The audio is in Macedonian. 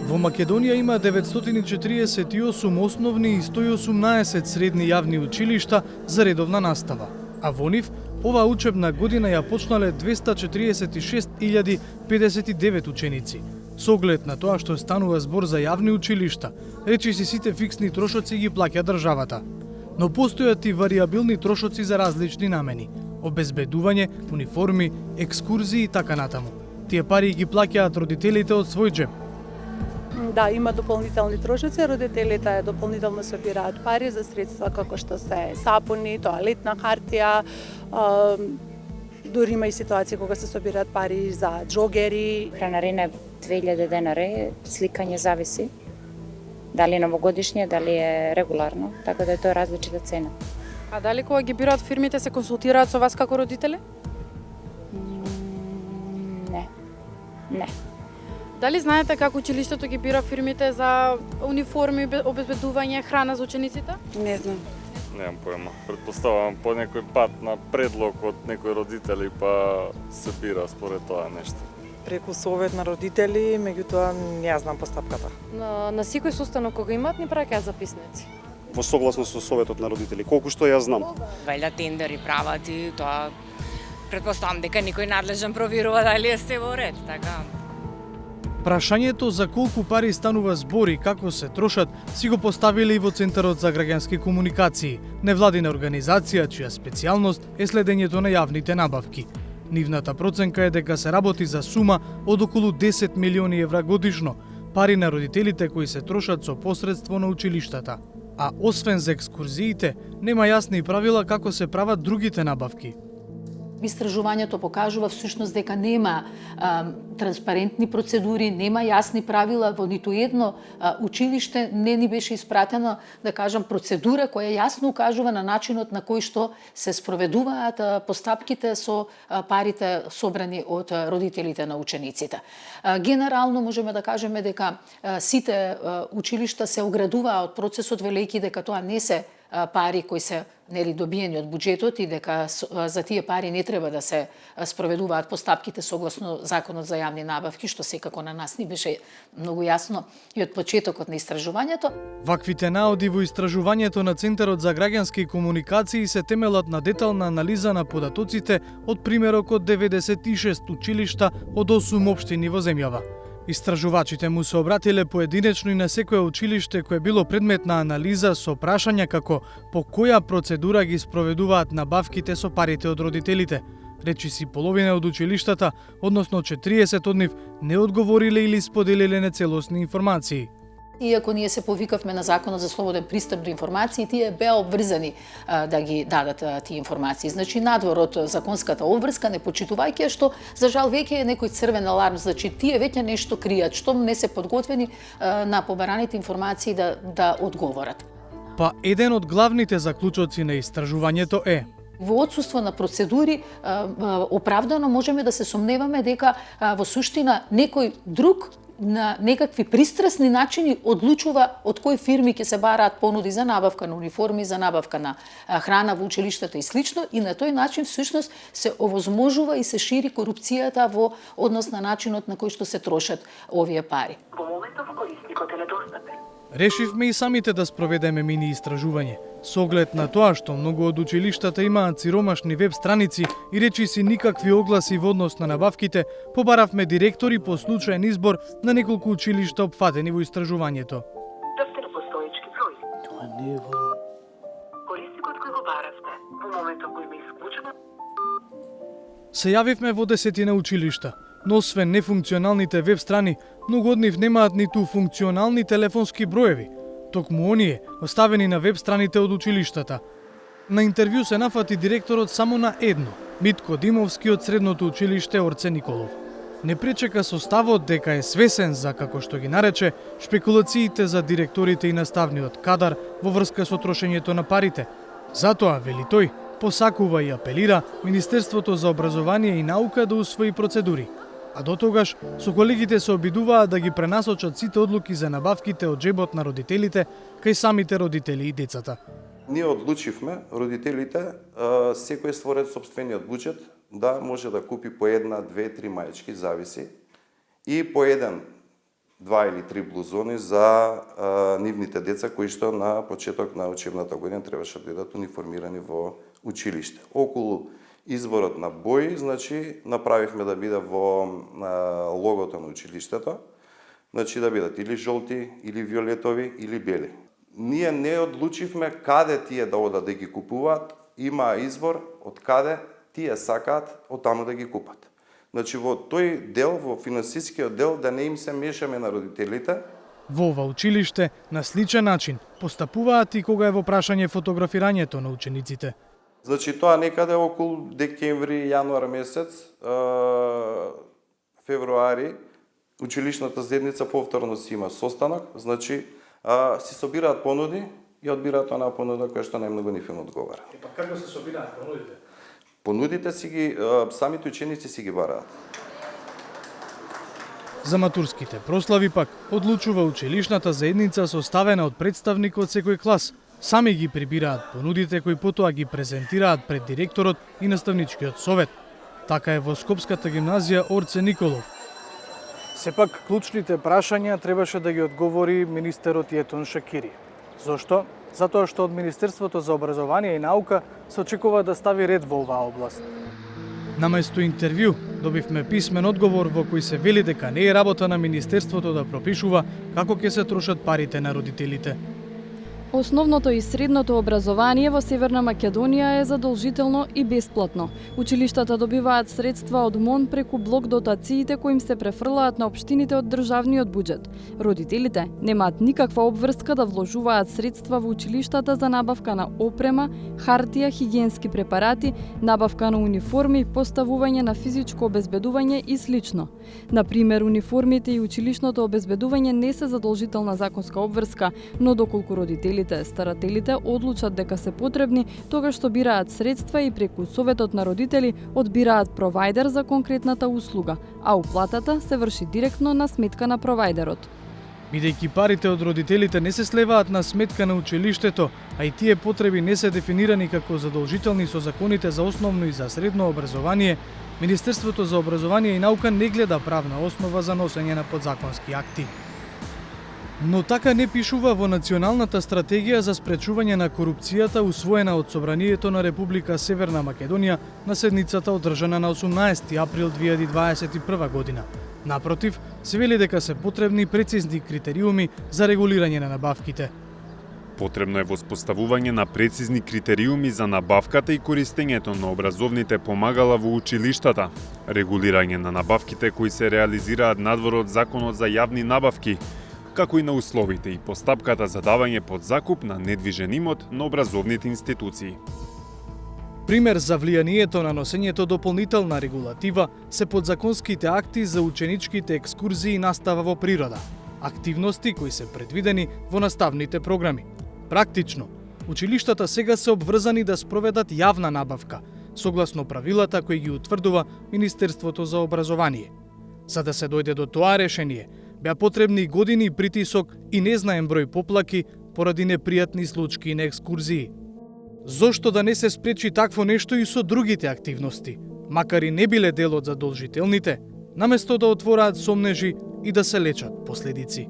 Во Македонија има 948 основни и 118 средни јавни училишта за редовна настава, а во нив оваа учебна година ја почнале 246.059 ученици. Со оглед на тоа што станува збор за јавни училишта, речиси сите фиксни трошоци ги плаќа државата. Но постојат и вариабилни трошоци за различни намени: обезбедување, униформи, екскурзии и така натаму. Тие пари ги плаќаат родителите од свој џеб. Да, има дополнителни трошоци, родителите дополнително собираат пари за средства како што се сапуни, тоалетна хартија, дури има и ситуации кога се собираат пари за џогери. Хранарина 2000 денари, сликање зависи дали е новогодишње, дали е регуларно, така да е тоа различита цена. А дали кога ги бираат фирмите се консултираат со вас како родители? Не. Дали знаете како училиштето ги бира фирмите за униформи, обезбедување, храна за учениците? Не знам. Немам појма. Претпоставувам по некој пат на предлог од некои родители па се бира според тоа нешто. Преку совет на родители, меѓутоа не ја знам постапката. На секој состанок кога имаат ни праќаат записници. Во согласност со советот на родители, колку што ја знам. Вајда тендери прават и тоа претпоставам дека никој надлежен проверува дали е се во ред, така. Прашањето за колку пари станува збор и како се трошат си го поставиле и во Центарот за граѓански комуникации, невладина организација чија специјалност е следењето на јавните набавки. Нивната проценка е дека се работи за сума од околу 10 милиони евра годишно, пари на родителите кои се трошат со посредство на училиштата. А освен за екскурзиите, нема јасни правила како се прават другите набавки. Истражувањето покажува всушност дека нема транспарентни процедури, нема јасни правила во ниту едно училиште, не ни беше испратена, да кажам, процедура која јасно укажува на начинот на кој што се спроведуваат постапките со парите собрани од родителите на учениците. Генерално можеме да кажеме дека сите училишта се оградуваа од процесот велејќи дека тоа не се пари кои се добиени од буџетот и дека за тие пари не треба да се спроведуваат постапките согласно Законот за јавни набавки, што секако на нас ни беше многу јасно и од почетокот на истражувањето. Ваквите наоди во истражувањето на Центарот за граѓански комуникации се темелат на детална анализа на податоците од примерок од 96 училишта од 8 општини во земјава. Истражувачите му се обратиле поединечно и на секое училиште кое било предмет на анализа со прашања како по која процедура ги спроведуваат набавките со парите од родителите. Речиси половина од училиштата, односно 40 од нив, не одговориле или споделиле нецелосни информации. Иако ние се повикавме на Законот за слободен пристап до информации, тие беа обврзани да ги дадат тие информации. Значи, надвор од законската обврска, не почитувајќи што, за жал, веќе е некој црвен аларм, значи, тие веќе нешто кријат, што не се подготвени на побараните информации да одговорат. Па еден од главните заклучоци на истражувањето е: во отсуство на процедури, оправдано можеме да се сомневаме дека во суштина некој друг на некакви пристрасни начини одлучува од кои фирми ќе се бараат понуди за набавка на униформи, за набавка на храна во училиштата и слично, и на тој начин всушност се овозможува и се шири корупцијата во однос на начинот на кој што се трошат овие пари. Во моментов корисникот е недостапен. Решивме и самите да спроведеме мини истражување. Со оглед на тоа што многу од училиштата имаат сиромашни веб страници и речиси никакви огласи во однос на набавките, побаравме директори по случаен избор на неколку училишта опфатени во истражувањето. Држте на постоечки број. Тоа не е во... Корисникот кој го баравте, во моментот кој ме исклучува... Се јавивме во 10 училишта, но освен нефункционалните веб страни, многу од нив немаат ниту функционални телефонски броеви, токму оние оставени на веб страните од училиштата. На интервју се нафати директорот само на едно, Митко Димовски од средното училиште Орце Николов. Не пречека со ставот дека е свесен за, како што ги нарече, шпекулациите за директорите и наставниот кадар во врска со трошењето на парите. Затоа, вели тој, посакува и апелира Министерството за образование и наука да усвои процедури. А до тогаш, со колегите се обидуваат да ги пренасочат сите одлуки за набавките од џебот на родителите кај самите родители и децата. Ние одлучивме родителите, секој створет собствениот буџет, да може да купи по една, две, три мајчки, зависи. и по еден, 2 или 3 блузони за нивните деца кои што на почеток на учебната година требаше да бидат униформирани во училиште. Околу изборот на бои, значи направивме да биде во логото на училиштето, значи да бидат или жолти, или виолетови, или бели. Ние не одлучивме каде тие да одат да ги купуваат, има избор од каде тие сакаат од таму да ги купат. Значи во тој дел, во финансискиот дел, да не им се мешаме на родителите. Во ова училиште на сличен начин постапуваат и кога е во прашање фотографирањето на учениците. Значи тоа некаде околу декември, јануар месец, февруари, училишната заедница повторно си има состанок, значи си собираат понуди и одбираат онаа понуда која што најмногу нив им одговара. Па како се собираат понудите? Понудите си ги самите ученици си ги бараат. За матурските прослави пак одлучува училишната заедница составена од представник од секој клас. Сами ги прибираат понудите кои потоа ги презентираат пред директорот и наставничкиот совет. Така е во Скопската гимназија Орце Николов. Сепак клучните прашања требаше да ги одговори министерот Јетон Шакири. Зошто? Затоа што од Министерството за образование и наука се очекува да стави ред во оваа област. Наместо интервју, добивме писмен одговор во кој се вели дека не е работа на Министерството да пропишува како ќе се трошат парите на родителите. Основното и средното образование во Северна Македонија е задолжително и бесплатно. Училиштата добиваат средства од МОН преку блок дотациите кои им се префрлаат на општините од државниот буџет. Родителите немаат никаква обврска да вложуваат средства во училиштата за набавка на опрема, хартија, хигиенски препарати, набавка на униформи, поставување на физичко обезбедување и слично. Например, униформите и училишното обезбедување не се задолжителна законска обврска, но доколку родителите старателите одлучат дека се потребни, тогаш што бираат средства и преку советот на родители одбираат провајдер за конкретната услуга, а уплатата се врши директно на сметка на провајдерот. Бидејќи парите од родителите не се слеваат на сметка на училиштето, а и тие потреби не се дефинирани како задолжителни со законите за основно и за средно образование, Министерството за образование и наука не гледа правна основа за носење на подзаконски акти. Но така не пишува во Националната стратегија за спречување на корупцијата усвоена од Собранието на Република Северна Македонија на седницата одржана на 18 април 2021 година. Напротив, се вели дека се потребни прецизни критериуми за регулирање на набавките. Потребно е воспоставување на прецизни критериуми за набавката и користењето на образовните помагала во училиштата, регулирање на набавките кои се реализираат надвор од Законот за јавни набавки, како и на условите и постапката за давање под закуп на недвижен имот на образовните институции. Пример за влијанието на носењето дополнителна регулатива се подзаконските акти за ученичките екскурзии и настава во природа, активности кои се предвидени во наставните програми. Практично, училиштата сега се обврзани да спроведат јавна набавка, согласно правилата кои ги утврдува Министерството за образование. За да се дојде до тоа решение, беа потребни години притисок и незнаен број поплаки поради непријатни случаи на екскурзии. Зошто да не се спречи такво нешто и со другите активности, макар и не биле дел од задолжителните, наместо да отвораат сомнежи и да се лечат последици?